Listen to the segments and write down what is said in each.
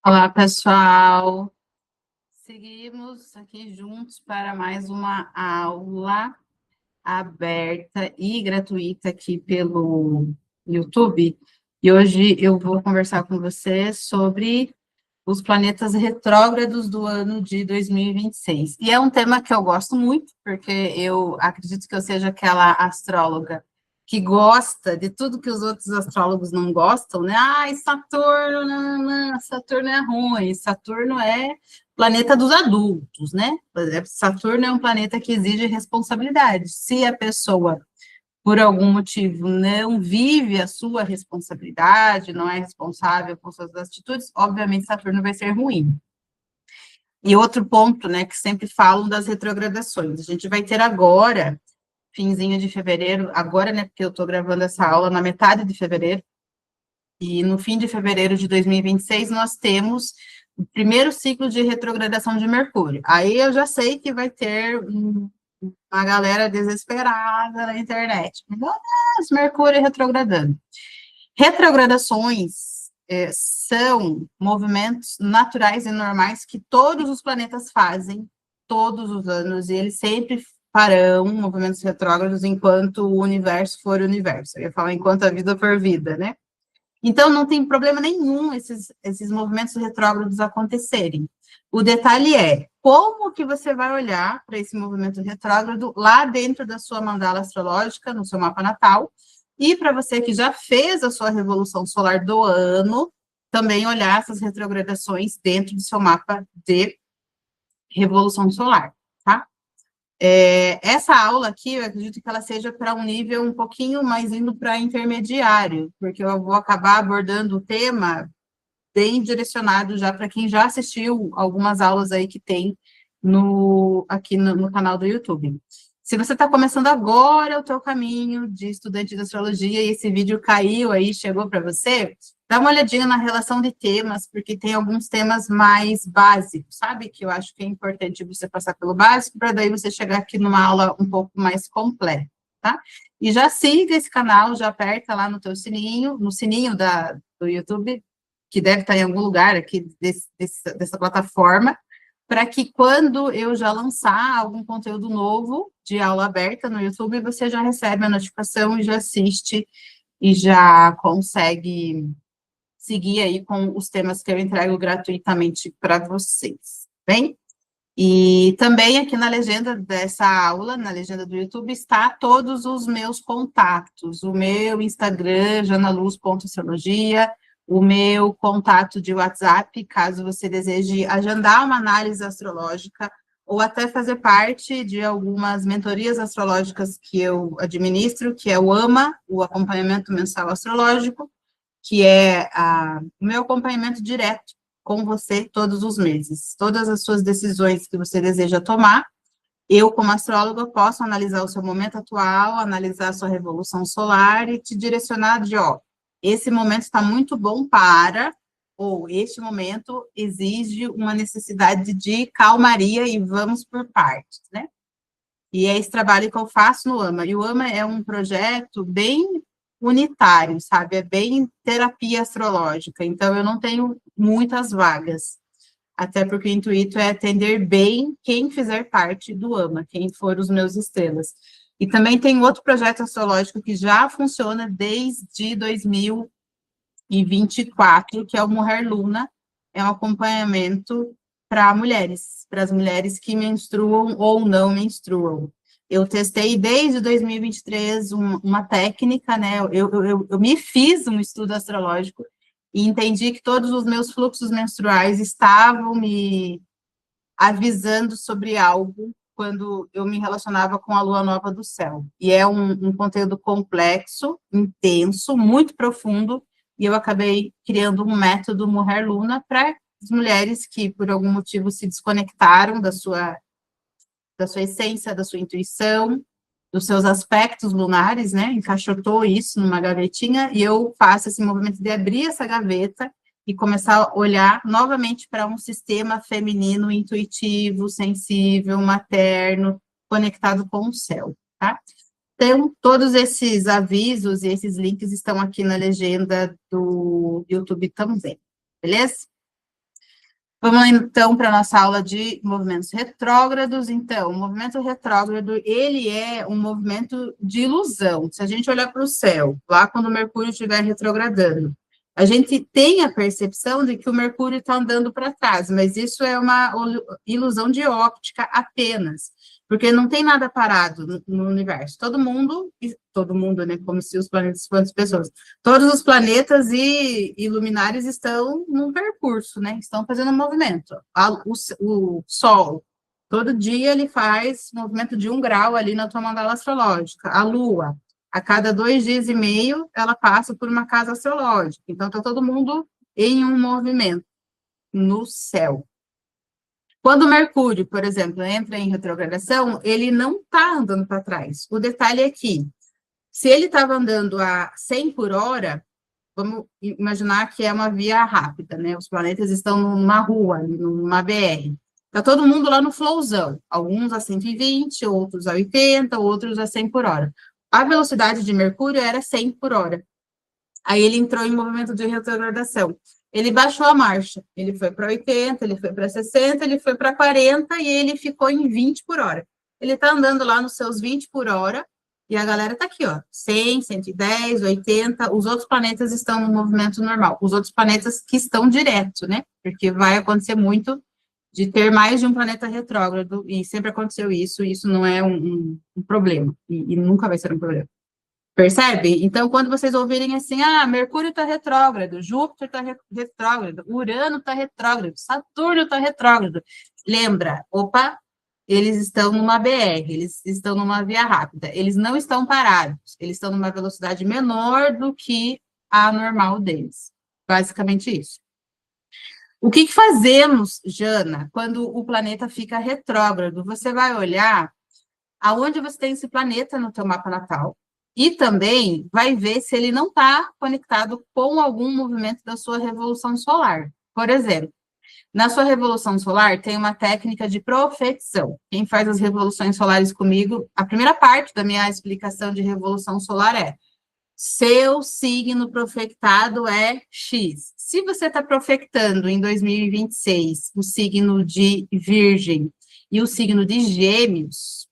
Olá, pessoal. Seguimos aqui juntos para mais uma aula aberta e gratuita aqui pelo YouTube. E hoje eu vou conversar com você sobre os planetas retrógrados do ano de 2026. E é um tema que eu gosto muito, porque eu acredito que eu seja aquela astróloga que gosta de tudo que os outros astrólogos não gostam, né? Ai, Saturno, não, não, Saturno é ruim, Saturno é planeta dos adultos, né? Saturno é um planeta que exige responsabilidade. Se a pessoa por algum motivo não vive a sua responsabilidade, não é responsável por suas atitudes, obviamente Saturno vai ser ruim. E outro ponto, né, que sempre falam das retrogradações. A gente vai ter agora, finzinho de fevereiro, agora, né, porque eu estou gravando essa aula na metade de fevereiro, e no fim de fevereiro de 2026 nós temos o primeiro ciclo de retrogradação de Mercúrio. Aí eu já sei que vai ter uma galera desesperada na internet. Meu Deus, Mercúrio retrogradando. Retrogradações são movimentos naturais e normais que todos os planetas fazem todos os anos, e eles sempre farão movimentos retrógrados enquanto o universo for o universo. Eu ia falar enquanto a vida for vida, né? Então, não tem problema nenhum esses movimentos retrógrados acontecerem. O detalhe é como que você vai olhar para esse movimento retrógrado lá dentro da sua mandala astrológica, no seu mapa natal, e para você que já fez a sua revolução solar do ano, também olhar essas retrogradações dentro do seu mapa de revolução solar, tá? Essa aula aqui, eu acredito que ela seja para um nível um pouquinho mais indo para intermediário, porque eu vou acabar abordando o tema bem direcionado já para quem já assistiu algumas aulas aí que tem aqui no canal do YouTube. Se você está começando agora o teu caminho de estudante de astrologia e esse vídeo caiu aí, chegou para você, dá uma olhadinha na relação de temas, porque tem alguns temas mais básicos, sabe? Que eu acho que é importante você passar pelo básico, para daí você chegar aqui numa aula um pouco mais completa, tá? E já siga esse canal, já aperta lá no teu sininho, no sininho do YouTube, que deve estar em algum lugar aqui dessa plataforma, para que quando eu já lançar algum conteúdo novo de aula aberta no YouTube, você já recebe a notificação e já assiste e já consegue seguir aí com os temas que eu entrego gratuitamente para vocês, bem? E também aqui na legenda dessa aula, na legenda do YouTube, está todos os meus contatos, o meu Instagram, janaluz.astrologia, o meu contato de WhatsApp, caso você deseje agendar uma análise astrológica, ou até fazer parte de algumas mentorias astrológicas que eu administro, que é o AMA, o Acompanhamento Mensal Astrológico, que é o meu acompanhamento direto com você todos os meses. Todas as suas decisões que você deseja tomar, eu, como astróloga, posso analisar o seu momento atual, analisar a sua revolução solar e te direcionar de, ó, esse momento está muito bom para, ou este momento exige uma necessidade de calmaria e vamos por partes, né? E é esse trabalho que eu faço no AMA. E o AMA é um projeto bem unitário, sabe? É bem terapia astrológica. Então, eu não tenho muitas vagas. Até porque o intuito é atender bem quem fizer parte do AMA, quem for os meus estrelas. E também tem outro projeto astrológico que já funciona desde 2024, que é o Mulher Luna. É um acompanhamento para as mulheres que menstruam ou não menstruam. Eu testei desde 2023 uma técnica, né? Eu me fiz um estudo astrológico e entendi que todos os meus fluxos menstruais estavam me avisando sobre algo quando eu me relacionava com a lua nova do céu. E é um conteúdo complexo, intenso, muito profundo, e eu acabei criando um método Mulher Luna para as mulheres que, por algum motivo, se desconectaram da sua essência, da sua intuição, dos seus aspectos lunares, né? Encaixotou isso numa gavetinha, e eu faço esse movimento de abrir essa gaveta e começar a olhar novamente para um sistema feminino, intuitivo, sensível, materno, conectado com o céu, tá? Então, todos esses avisos e esses links estão aqui na legenda do YouTube também, beleza? Vamos lá, então, para a nossa aula de movimentos retrógrados. Então, o movimento retrógrado, ele é um movimento de ilusão. Se a gente olhar para o céu, lá quando o Mercúrio estiver retrogradando, a gente tem a percepção de que o Mercúrio está andando para trás, mas isso é uma ilusão de óptica apenas, porque não tem nada parado no universo. Todo mundo, né, como se os planetas fossem pessoas, todos os planetas e luminares estão num percurso, né? Estão fazendo um movimento. O Sol, todo dia ele faz movimento de 1 grau ali na tua mandala astrológica. A Lua, a cada 2 dias e meio, ela passa por uma casa astrológica. Então, está todo mundo em um movimento no céu. Quando o Mercúrio, por exemplo, entra em retrogradação, ele não está andando para trás. O detalhe é que, se ele estava andando a 100 por hora, vamos imaginar que é uma via rápida, né? Os planetas estão numa rua, numa BR. Está todo mundo lá no flowzão. Alguns a 120, outros a 80, outros a 100 por hora. A velocidade de Mercúrio era 100 por hora. Aí ele entrou em movimento de retrogradação. Ele baixou a marcha. Ele foi para 80, ele foi para 60, ele foi para 40 e ele ficou em 20 por hora. Ele está andando lá nos seus 20 por hora e a galera está aqui, ó, 100, 110, 80. Os outros planetas estão no movimento normal. Os outros planetas que estão direto, né? Porque vai acontecer muito de ter mais de um planeta retrógrado, e sempre aconteceu isso, e isso não é um problema, e nunca vai ser um problema. Percebe? Então, quando vocês ouvirem assim, Mercúrio está retrógrado, Júpiter está retrógrado, Urano está retrógrado, Saturno está retrógrado, lembra, opa, eles estão numa BR, eles estão numa via rápida, eles não estão parados, eles estão numa velocidade menor do que a normal deles. Basicamente isso. O que fazemos, Jana, quando o planeta fica retrógrado? Você vai olhar aonde você tem esse planeta no teu mapa natal e também vai ver se ele não está conectado com algum movimento da sua revolução solar. Por exemplo, na sua revolução solar tem uma técnica de profecção. Quem faz as revoluções solares comigo, a primeira parte da minha explicação de revolução solar é: seu signo profetado é X. Se você está profetando em 2026 o signo de Virgem e o signo de Gêmeos,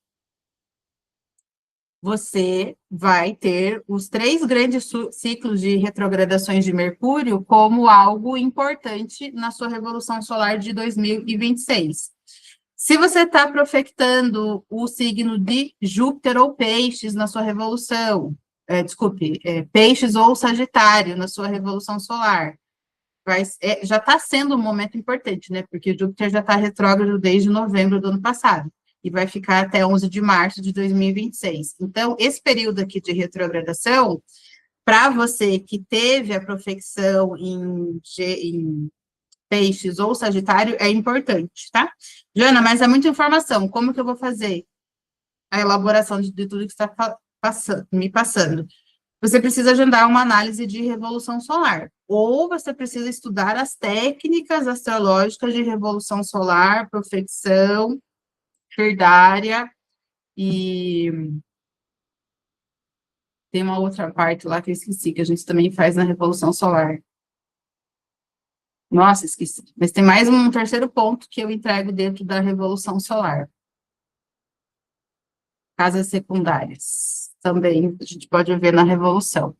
você vai ter os 3 grandes ciclos de retrogradações de Mercúrio como algo importante na sua revolução solar de 2026. Se você está profetando o signo de Júpiter ou Peixes na sua revolução, Peixes ou Sagitário na sua revolução solar, já está sendo um momento importante, né? Porque Júpiter já está retrógrado desde novembro do ano passado e vai ficar até 11 de março de 2026. Então, esse período aqui de retrogradação, para você que teve a profecção em Peixes ou Sagitário, é importante, tá? Jana, mas é muita informação, como que eu vou fazer a elaboração de tudo que está me passando? Você precisa agendar uma análise de revolução solar, ou você precisa estudar as técnicas astrológicas de revolução solar, profecção, herdária, e tem uma outra parte lá que eu esqueci, que a gente também faz na revolução solar. Nossa, esqueci. Mas tem mais um terceiro ponto que eu entrego dentro da revolução solar. Casas secundárias. Também a gente pode ver na revolução.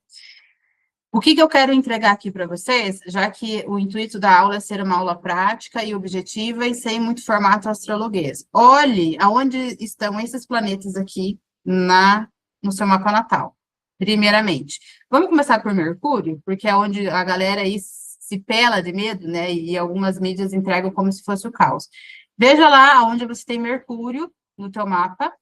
O que eu quero entregar aqui para vocês, já que o intuito da aula é ser uma aula prática e objetiva e sem muito formato astrologuês. Olhe aonde estão esses planetas aqui no seu mapa natal, primeiramente. Vamos começar por Mercúrio, porque é onde a galera aí se pela de medo, né? E algumas mídias entregam como se fosse o caos. Veja lá onde você tem Mercúrio no teu mapa.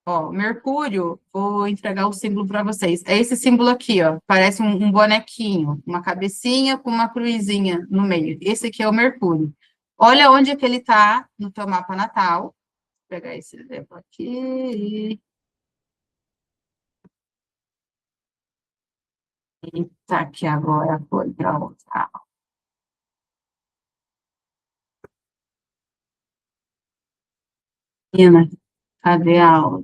Ó, Mercúrio, vou entregar o símbolo para vocês. É esse símbolo aqui, ó. Parece um bonequinho, uma cabecinha com uma cruzinha no meio. Esse aqui é o Mercúrio. Olha onde que ele está no teu mapa natal. Vou pegar esse exemplo aqui. Eita, aqui agora foi para outra. Menina, cadê a aula?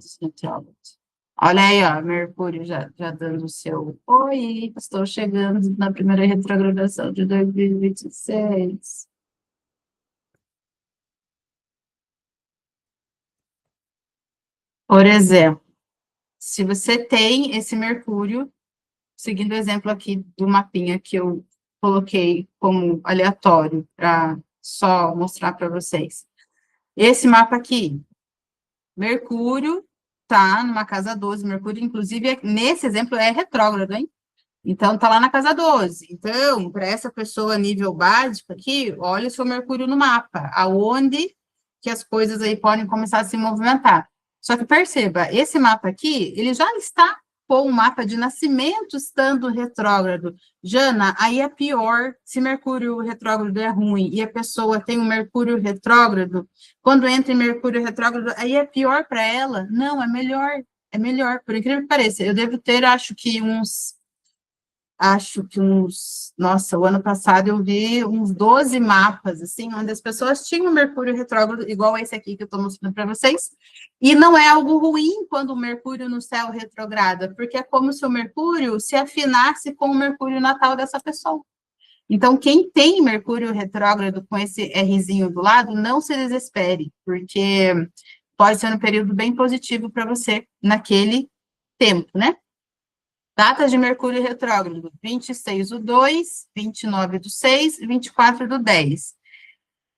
Olha aí, ó, Mercúrio já dando o seu. Oi, estou chegando na primeira retrogradação de 2026. Por exemplo, se você tem esse Mercúrio, seguindo o exemplo aqui do mapinha que eu coloquei como aleatório, para só mostrar para vocês. Esse mapa aqui, Mercúrio tá numa casa 12, Mercúrio, inclusive, nesse exemplo, é retrógrado, hein? Então, tá lá na casa 12. Então, para essa pessoa nível básico aqui, olha o seu Mercúrio no mapa, aonde que as coisas aí podem começar a se movimentar. Só que perceba, esse mapa aqui, ele já está com o mapa de nascimento estando retrógrado. Jana, aí é pior, se Mercúrio retrógrado é ruim e a pessoa tem um Mercúrio retrógrado, quando entra em Mercúrio retrógrado, aí é pior para ela? Não, é melhor, por incrível que pareça. Eu devo ter, nossa, o ano passado eu vi uns 12 mapas, assim, onde as pessoas tinham Mercúrio retrógrado, igual esse aqui que eu estou mostrando para vocês, e não é algo ruim quando o Mercúrio no céu retrograda, porque é como se o Mercúrio se afinasse com o Mercúrio natal dessa pessoa. Então, quem tem Mercúrio retrógrado com esse Rzinho do lado, não se desespere, porque pode ser um período bem positivo para você naquele tempo, né? Datas de Mercúrio retrógrado, 26/2, 29/6, 24/10.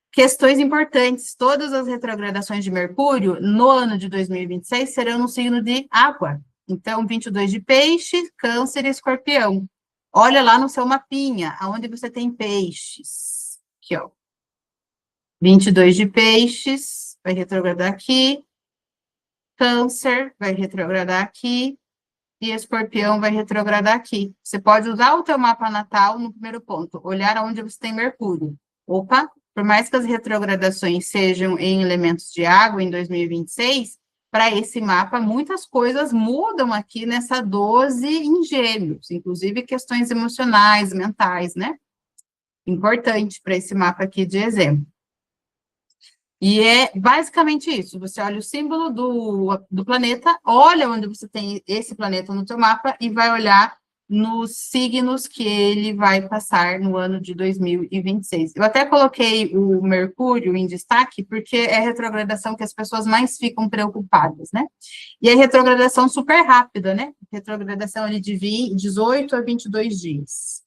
Questões importantes, todas as retrogradações de Mercúrio no ano de 2026 serão no signo de água. Então, 22 de peixe, câncer e escorpião. Olha lá no seu mapinha, aonde você tem peixes. Aqui, ó. 22 de peixes, vai retrogradar aqui. Câncer, vai retrogradar aqui. E escorpião vai retrogradar aqui. Você pode usar o teu mapa natal no primeiro ponto, olhar onde você tem Mercúrio. Opa, por mais que as retrogradações sejam em elementos de água em 2026, para esse mapa, muitas coisas mudam aqui nessa 12 em Gêmeos, inclusive questões emocionais, mentais, né? Importante para esse mapa aqui de exemplo. E é basicamente isso, você olha o símbolo do planeta, olha onde você tem esse planeta no seu mapa e vai olhar nos signos que ele vai passar no ano de 2026. Eu até coloquei o Mercúrio em destaque, porque é a retrogradação que as pessoas mais ficam preocupadas, né? E é retrogradação super rápida, né? Retrogradação ali de 18 a 22 dias.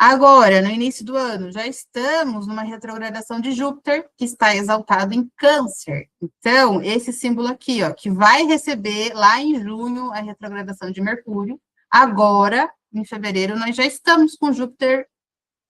Agora, no início do ano, já estamos numa retrogradação de Júpiter, que está exaltado em Câncer. Então, esse símbolo aqui, ó, que vai receber lá em junho a retrogradação de Mercúrio, agora, em fevereiro, nós já estamos com Júpiter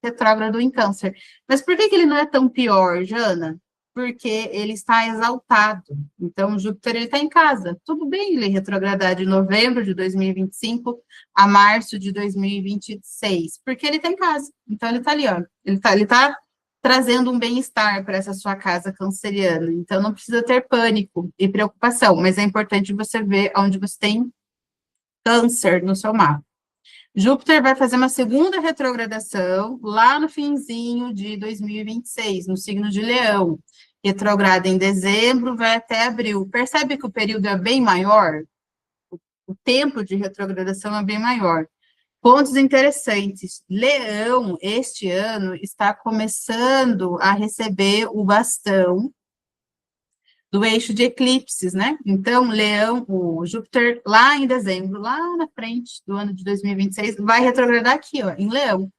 retrógrado em Câncer. Mas por que ele não é tão pior, Jana? Porque ele está exaltado. Então, Júpiter ele está em casa. Tudo bem ele retrogradar de novembro de 2025 a março de 2026, porque ele está em casa. Então, ele está ali, ó. Ele tá trazendo um bem-estar para essa sua casa canceriana. Então, não precisa ter pânico e preocupação, mas é importante você ver onde você tem câncer no seu mapa. Júpiter vai fazer uma segunda retrogradação lá no finzinho de 2026, no signo de Leão. Retrograda em dezembro, vai até abril. Percebe que o período é bem maior? O tempo de retrogradação é bem maior. Pontos interessantes. Leão, este ano, está começando a receber o bastão do eixo de eclipses, né? Então, Leão, o Júpiter, lá em dezembro, lá na frente do ano de 2026, vai retrogradar aqui, ó, em Leão.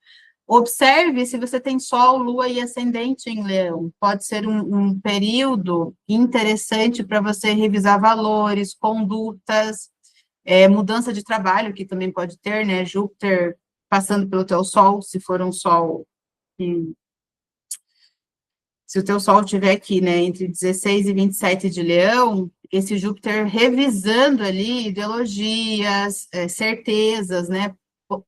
Observe se você tem Sol, Lua e Ascendente em Leão. Pode ser um período interessante para você revisar valores, condutas, mudança de trabalho, que também pode ter, né? Júpiter passando pelo teu Sol, se for um Sol que se o teu Sol estiver aqui, né, entre 16 e 27 de Leão, esse Júpiter revisando ali ideologias, certezas, né,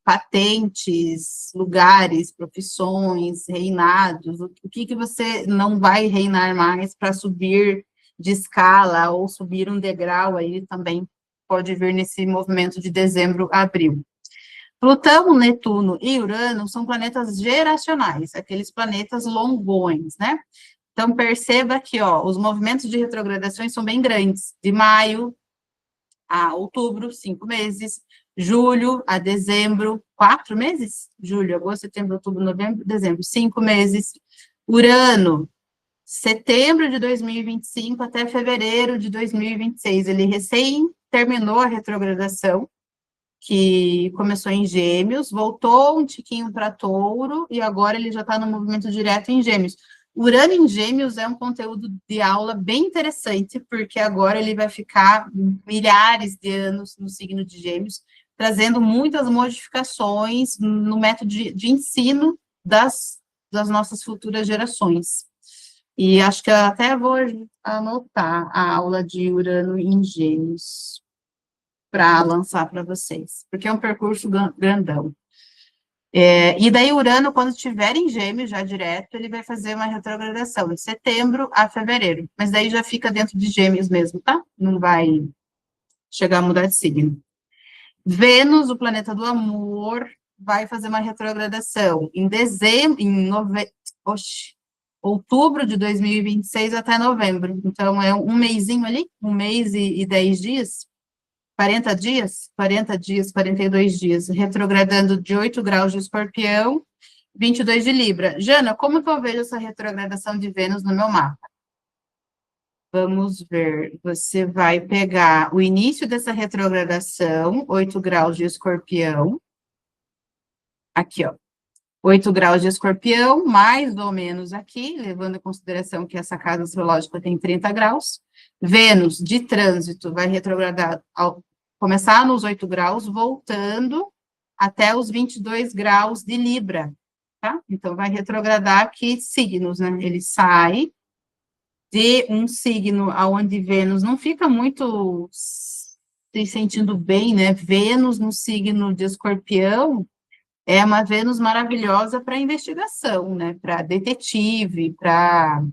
patentes, lugares, profissões, reinados, o que você não vai reinar mais para subir de escala ou subir um degrau aí também pode vir nesse movimento de dezembro a abril. Plutão, Netuno e Urano são planetas geracionais, aqueles planetas longões, né? Então, perceba que, ó, os movimentos de retrogradações são bem grandes. De maio a outubro, 5 meses. Julho a dezembro, 4 meses? Julho, agosto, setembro, outubro, novembro, dezembro, 5 meses. Urano, setembro de 2025 até fevereiro de 2026. Ele recém terminou a retrogradação, que começou em Gêmeos, voltou um tiquinho para Touro, e agora ele já está no movimento direto em Gêmeos. Urano em Gêmeos é um conteúdo de aula bem interessante, porque agora ele vai ficar milhares de anos no signo de Gêmeos, trazendo muitas modificações no método de ensino das nossas futuras gerações. E acho que eu até vou anotar a aula de Urano em Gêmeos para lançar para vocês, porque é um percurso grandão. E daí Urano, quando estiver em Gêmeos, já direto, ele vai fazer uma retrogradação de setembro a fevereiro, mas daí já fica dentro de Gêmeos mesmo, tá? Não vai chegar a mudar de signo. Vênus, o planeta do amor, vai fazer uma retrogradação em dezembro, outubro de 2026 até novembro. Então, é um mesinho ali, 1 mês e 10 dias, 40 dias, 40 dias, 42 dias, retrogradando de 8 graus de Escorpião, 22 de Libra. Jana, como que eu vejo essa retrogradação de Vênus no meu mapa? Vamos ver, você vai pegar o início dessa retrogradação, 8 graus de Escorpião, aqui, ó, 8 graus de Escorpião, mais ou menos aqui, levando em consideração que essa casa astrológica tem 30 graus. Vênus, de trânsito, vai retrogradar, começar nos 8 graus, voltando até os 22 graus de Libra, tá? Então, vai retrogradar aqui signos, né? Ele sai de um signo onde Vênus não fica muito se sentindo bem, né? Vênus no signo de Escorpião é uma Vênus maravilhosa para investigação, né? Para detetive, para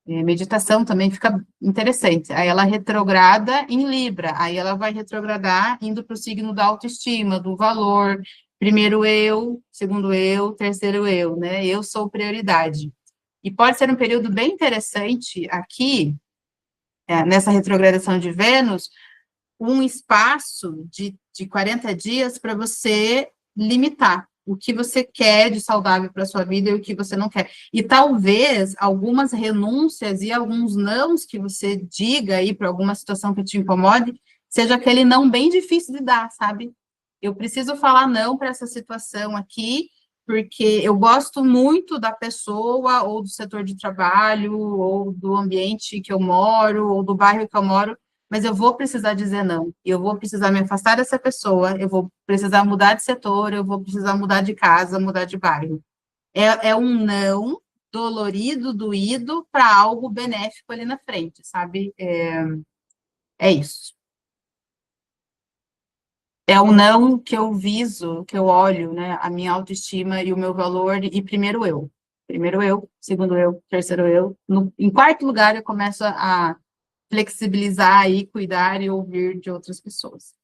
meditação também fica interessante. Aí ela retrograda em Libra, aí ela vai retrogradar indo para o signo da autoestima, do valor, primeiro eu, segundo eu, terceiro eu, né? Eu sou prioridade. E pode ser um período bem interessante aqui, nessa retrogradação de Vênus, um espaço de 40 dias para você limitar o que você quer de saudável para a sua vida e o que você não quer. E talvez algumas renúncias e alguns nãos que você diga aí para alguma situação que te incomode, seja aquele não bem difícil de dar, sabe? Eu preciso falar não para essa situação aqui, porque eu gosto muito da pessoa, ou do setor de trabalho, ou do ambiente que eu moro, ou do bairro que eu moro, mas eu vou precisar dizer não, eu vou precisar me afastar dessa pessoa, eu vou precisar mudar de setor, eu vou precisar mudar de casa, mudar de bairro. É um não dolorido, doído, para algo benéfico ali na frente, sabe? É isso. É o não que eu viso, que eu olho, né? A minha autoestima e o meu valor, e primeiro eu. Primeiro eu, segundo eu, terceiro eu. Em quarto lugar, eu começo a flexibilizar e cuidar e ouvir de outras pessoas.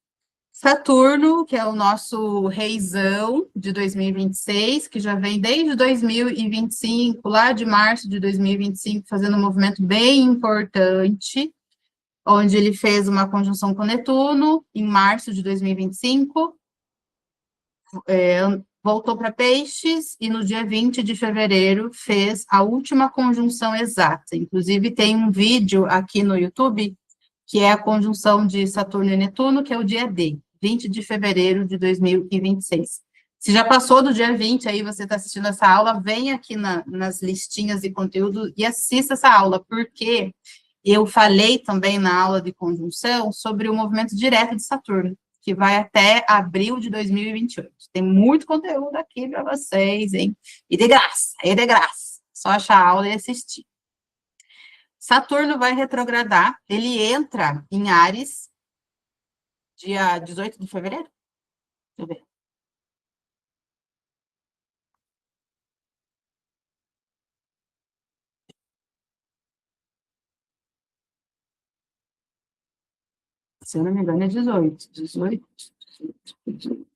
Saturno, que é o nosso reizão de 2026, que já vem desde 2025, lá de março de 2025, fazendo um movimento bem importante, onde ele fez uma conjunção com Netuno, em março de 2025, voltou para Peixes, e no dia 20 de fevereiro fez a última conjunção exata. Inclusive, tem um vídeo aqui no YouTube, que é a conjunção de Saturno e Netuno, que é o dia D, 20 de fevereiro de 2026. Se já passou do dia 20, aí você está assistindo essa aula, vem aqui nas listinhas de conteúdo e assista essa aula, porque eu falei também na aula de conjunção sobre o movimento direto de Saturno, que vai até abril de 2028. Tem muito conteúdo aqui para vocês, hein? E de graça, e de graça. Só achar a aula e assistir. Saturno vai retrogradar, ele entra em Áries, dia 18 de fevereiro? Deixa eu ver. Se eu não me engano, é 18. 18. 18.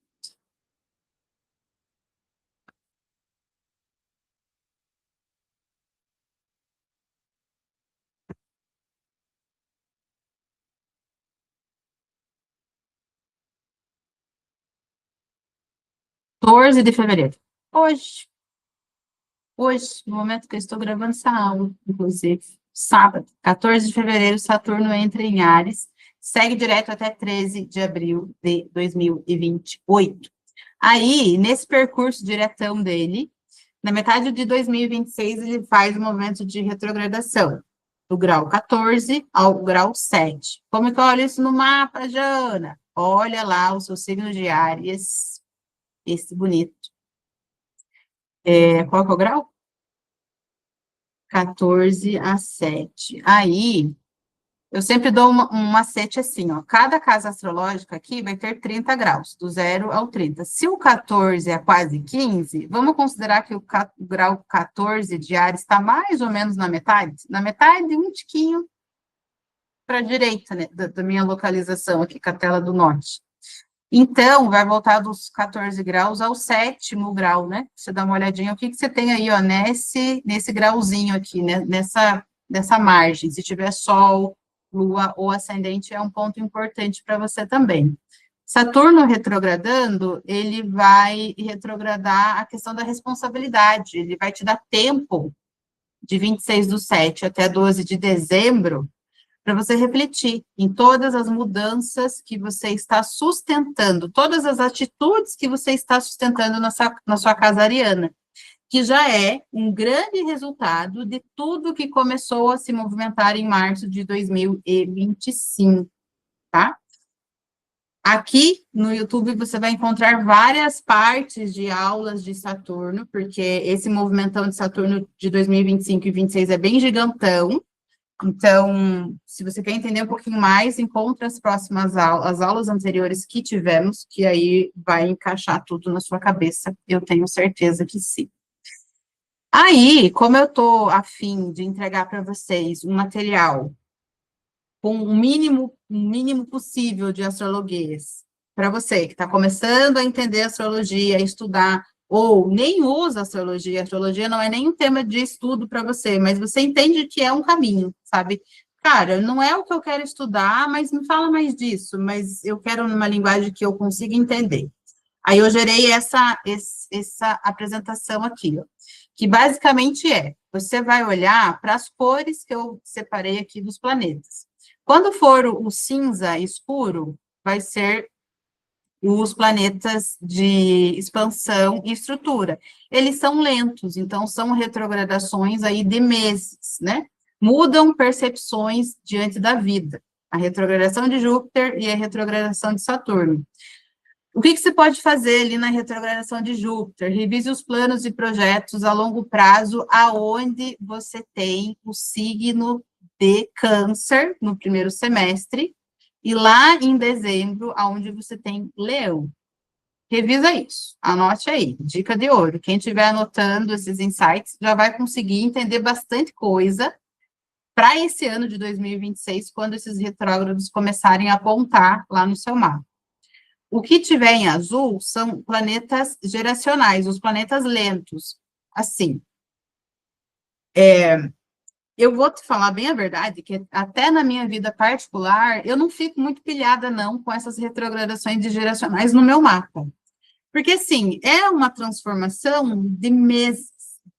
De fevereiro. Hoje. Hoje, no momento que eu estou gravando essa aula, inclusive, sábado, 14 de fevereiro, Saturno entra em Áries, segue direto até 13 de abril de 2028. Aí, nesse percurso diretão dele, na metade de 2026, ele faz o movimento de retrogradação, do grau 14 ao grau 7. Como que eu olho isso no mapa, Jana? Olha lá o seu signo de Áries, esse bonito. Qual que é o grau? 14 a 7. Aí, eu sempre dou um macete assim, ó. Cada casa astrológica aqui vai ter 30 graus, do 0 ao 30. Se o 14 é quase 15, vamos considerar que o grau 14 de Áries está mais ou menos na metade? Na metade, um tiquinho para a direita, né, da minha localização aqui, com a tela do norte. Então, vai voltar dos 14 graus ao 7º grau, né? Você dá uma olhadinha, o que você tem aí, ó, nesse grauzinho aqui, né? Nessa margem. Se tiver Sol, Lua ou Ascendente, é um ponto importante para você também. Saturno retrogradando, ele vai retrogradar a questão da responsabilidade, ele vai te dar tempo de 26/7 até 12 de dezembro, para você refletir em todas as mudanças que você está sustentando, todas as atitudes que você está sustentando na sua casa ariana, que já é um grande resultado de tudo que começou a se movimentar em março de 2025, tá? Aqui no YouTube você vai encontrar várias partes de aulas de Saturno, porque esse movimentão de Saturno de 2025 e 26 é bem gigantão. Então, se você quer entender um pouquinho mais, encontre as próximas aulas, as aulas anteriores que tivemos, que aí vai encaixar tudo na sua cabeça, eu tenho certeza que sim. Aí, como eu estou a fim de entregar para vocês um material com o mínimo possível de astrologuês, para você que está começando a entender astrologia, a estudar, ou nem usa astrologia não é nem um tema de estudo para você, mas você entende que é um caminho, sabe? Cara, não é o que eu quero estudar, mas me fala mais disso, mas eu quero numa linguagem que eu consiga entender. Aí eu gerei essa apresentação aqui, ó, que basicamente você vai olhar para as cores que eu separei aqui dos planetas. Quando for o cinza escuro, vai ser os planetas de expansão e estrutura. Eles são lentos, então são retrogradações aí de meses, né? Mudam percepções diante da vida. A retrogradação de Júpiter e a retrogradação de Saturno. O que você pode fazer ali na retrogradação de Júpiter? Revise os planos e projetos a longo prazo, aonde você tem o signo de Câncer no primeiro semestre, e lá em dezembro, aonde você tem Leão. Revisa isso, anote aí, dica de ouro. Quem estiver anotando esses insights já vai conseguir entender bastante coisa para esse ano de 2026, quando esses retrógrados começarem a apontar lá no seu mapa. O que tiver em azul são planetas geracionais, os planetas lentos. Assim, eu vou te falar bem a verdade, que até na minha vida particular, eu não fico muito pilhada, não, com essas retrogradações de geracionais no meu mapa. Porque, assim, é uma transformação de meses,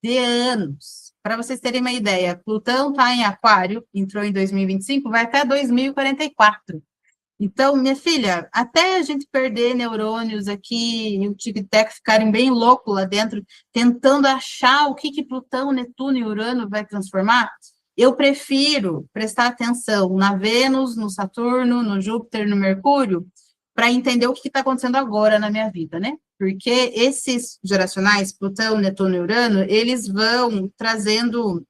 de anos. Para vocês terem uma ideia, Plutão está em Aquário, entrou em 2025, vai até 2044. Então, minha filha, até a gente perder neurônios aqui e o tic-tac ficarem bem louco lá dentro, tentando achar o que Plutão, Netuno e Urano vai transformar, eu prefiro prestar atenção na Vênus, no Saturno, no Júpiter, no Mercúrio, para entender o que está acontecendo agora na minha vida, né? Porque esses geracionais, Plutão, Netuno e Urano, eles vão trazendo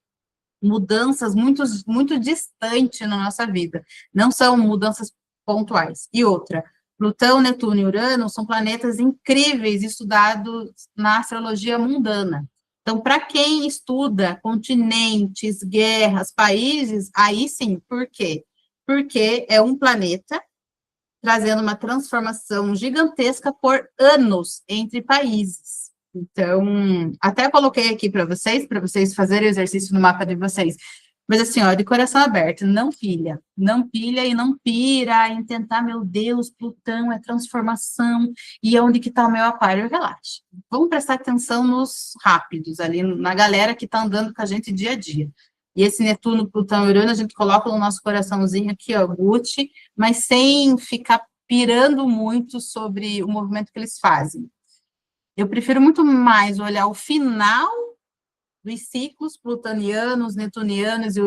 mudanças muito distantes na nossa vida. Não são mudanças pontuais. E outra, Plutão, Netuno e Urano são planetas incríveis estudados na astrologia mundana. Então, para quem estuda continentes, guerras, países, aí sim, por quê? Porque é um planeta trazendo uma transformação gigantesca por anos entre países. Então, até coloquei aqui para vocês fazerem o exercício no mapa de vocês. Mas assim, ó, de coração aberto, não pilha e não pira em tentar, meu Deus, Plutão é transformação, e onde que tá o meu aquário? Relaxa. Vamos prestar atenção nos rápidos ali, na galera que tá andando com a gente dia a dia. E esse Netuno, Plutão e Urano, a gente coloca no nosso coraçãozinho aqui, ó, Gucci, mas sem ficar pirando muito sobre o movimento que eles fazem. Eu prefiro muito mais olhar o final dos ciclos plutonianos, netunianos e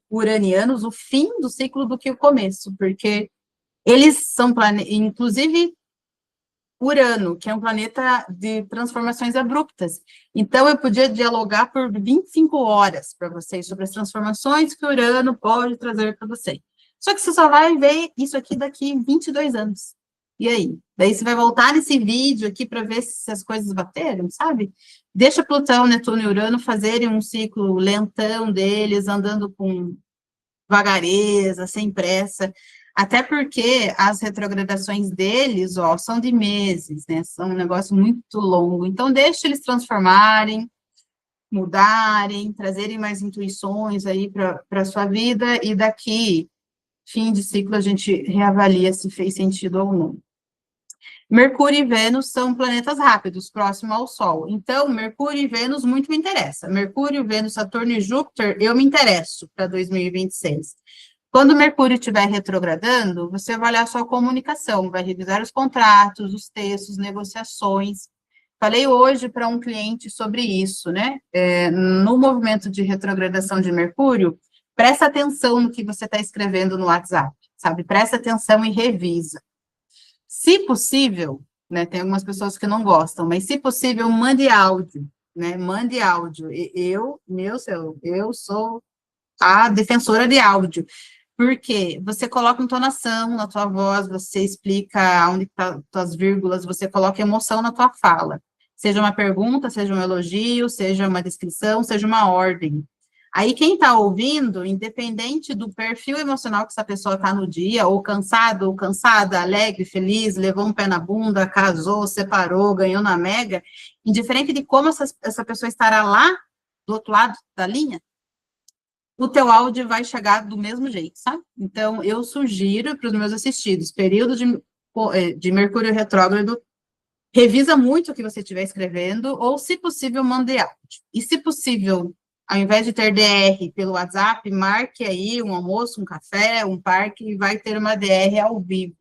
uranianos, o fim do ciclo do que o começo, porque eles são inclusive Urano, que é um planeta de transformações abruptas. Então, eu podia dialogar por 25 horas para vocês sobre as transformações que Urano pode trazer para vocês. Só que você só vai ver isso aqui daqui 22 anos. E aí? Daí você vai voltar nesse vídeo aqui para ver se as coisas bateram, sabe? Deixa Plutão, Netuno e Urano fazerem um ciclo lentão deles, andando com vagareza, sem pressa, até porque as retrogradações deles, ó, são de meses, né? São um negócio muito longo. Então, deixa eles transformarem, mudarem, trazerem mais intuições aí para a sua vida, e daqui, fim de ciclo, a gente reavalia se fez sentido ou não. Mercúrio e Vênus são planetas rápidos, próximo ao Sol. Então, Mercúrio e Vênus muito me interessa. Mercúrio, Vênus, Saturno e Júpiter, eu me interesso para 2026. Quando Mercúrio estiver retrogradando, você vai olhar sua comunicação, vai revisar os contratos, os textos, negociações. Falei hoje para um cliente sobre isso, né? No movimento de retrogradação de Mercúrio, presta atenção no que você está escrevendo no WhatsApp, sabe? Presta atenção e revisa. Se possível, né, tem algumas pessoas que não gostam, mas se possível, mande áudio, né, mande áudio. Eu sou a defensora de áudio, porque você coloca entonação na tua voz, você explica onde estão as vírgulas, você coloca emoção na tua fala. Seja uma pergunta, seja um elogio, seja uma descrição, seja uma ordem. Aí, quem está ouvindo, independente do perfil emocional que essa pessoa está no dia, ou cansado, ou cansada, alegre, feliz, levou um pé na bunda, casou, separou, ganhou na mega, indiferente de como essa pessoa estará lá, do outro lado da linha, o teu áudio vai chegar do mesmo jeito, sabe? Então, eu sugiro para os meus assistidos, período de Mercúrio retrógrado, revisa muito o que você estiver escrevendo, ou, se possível, mande áudio. E, se possível, ao invés de ter DR pelo WhatsApp, marque aí um almoço, um café, um parque, e vai ter uma DR ao vivo,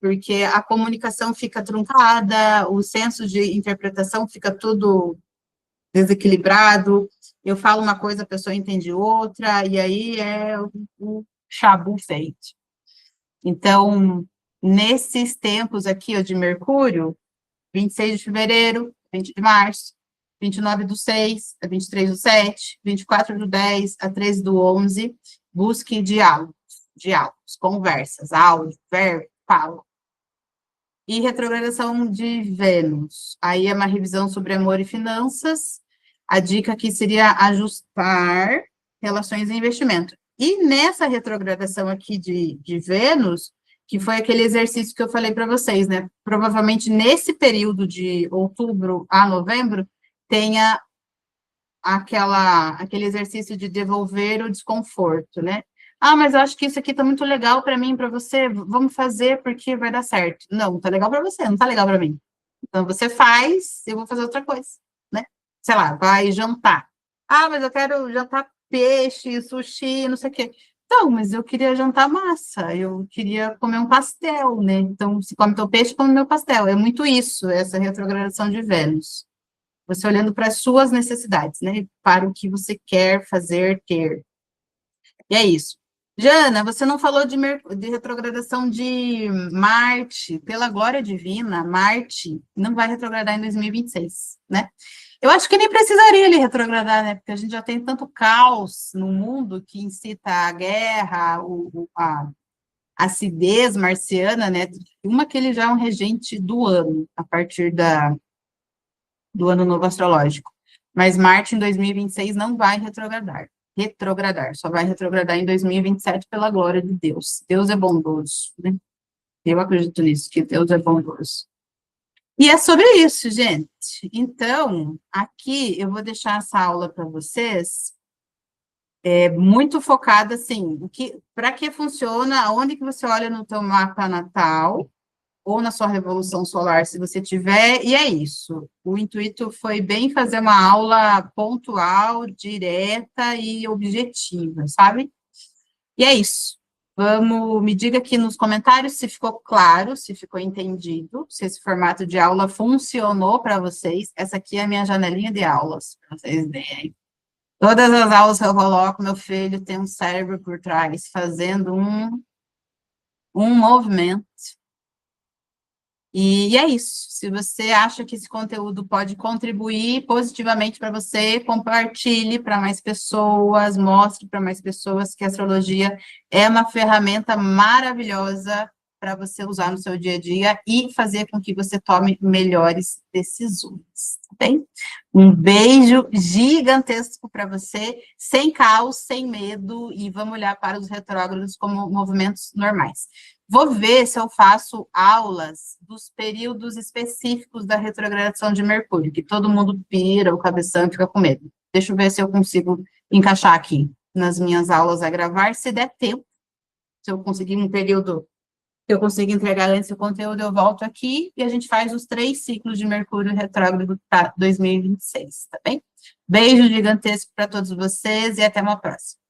porque a comunicação fica truncada, o senso de interpretação fica tudo desequilibrado, eu falo uma coisa, a pessoa entende outra, e aí é o chabu feito. Então, nesses tempos aqui, ó, de Mercúrio, 26 de fevereiro, 20 de março, 29/6, a 23/7, 24/10, a 13/11, busque diálogos, conversas, áudio, verbo, fala. E retrogradação de Vênus, aí é uma revisão sobre amor e finanças, a dica aqui seria ajustar relações e investimento. E nessa retrogradação aqui de Vênus, que foi aquele exercício que eu falei para vocês, né? Provavelmente nesse período de outubro a novembro, tenha aquele exercício de devolver o desconforto, né? Ah, mas eu acho que isso aqui está muito legal para mim, para você, vamos fazer porque vai dar certo. Não, tá legal para você, não tá legal para mim. Então, você faz, eu vou fazer outra coisa, né? Sei lá, vai jantar. Ah, mas eu quero jantar peixe, sushi, não sei o quê. Então, mas eu queria jantar massa, eu queria comer um pastel, né? Então, se come teu peixe, come meu pastel. É muito isso, essa retrogradação de Vênus. Você olhando para as suas necessidades, né? Para o que você quer fazer, ter. E é isso. Jana, você não falou de retrogradação de Marte. Pela glória divina, Marte não vai retrogradar em 2026, né? Eu acho que nem precisaria ele retrogradar, né? Porque a gente já tem tanto caos no mundo que incita a guerra, a acidez marciana, né? Uma que ele já é um regente do ano, a partir do ano novo astrológico. Mas Marte em 2026 não vai retrogradar, só vai retrogradar em 2027 pela glória de Deus. Deus é bondoso, né? Eu acredito nisso, que Deus é bondoso. E é sobre isso, gente. Então, aqui eu vou deixar essa aula para vocês. É muito focada, assim, para que funciona, onde que você olha no teu mapa natal, ou na sua revolução solar, se você tiver, e é isso. O intuito foi bem fazer uma aula pontual, direta e objetiva, sabe? E é isso. Vamos, me diga aqui nos comentários se ficou claro, se ficou entendido, se esse formato de aula funcionou para vocês. Essa aqui é a minha janelinha de aulas, para vocês verem. Todas as aulas que eu coloco, meu filho tem um cérebro por trás, fazendo um movimento. E é isso. Se você acha que esse conteúdo pode contribuir positivamente para você, compartilhe para mais pessoas, mostre para mais pessoas que a astrologia é uma ferramenta maravilhosa para você usar no seu dia a dia e fazer com que você tome melhores decisões, tá bem? Um beijo gigantesco para você, sem caos, sem medo, e vamos olhar para os retrógrados como movimentos normais. Vou ver se eu faço aulas dos períodos específicos da retrogradação de Mercúrio, que todo mundo pira, o cabeção fica com medo. Deixa eu ver se eu consigo encaixar aqui nas minhas aulas a gravar, se der tempo. Se eu conseguir um período que eu consiga entregar antes o conteúdo, eu volto aqui e a gente faz os 3 ciclos de Mercúrio retrógrado para 2026, tá bem? Beijo gigantesco para todos vocês e até uma próxima.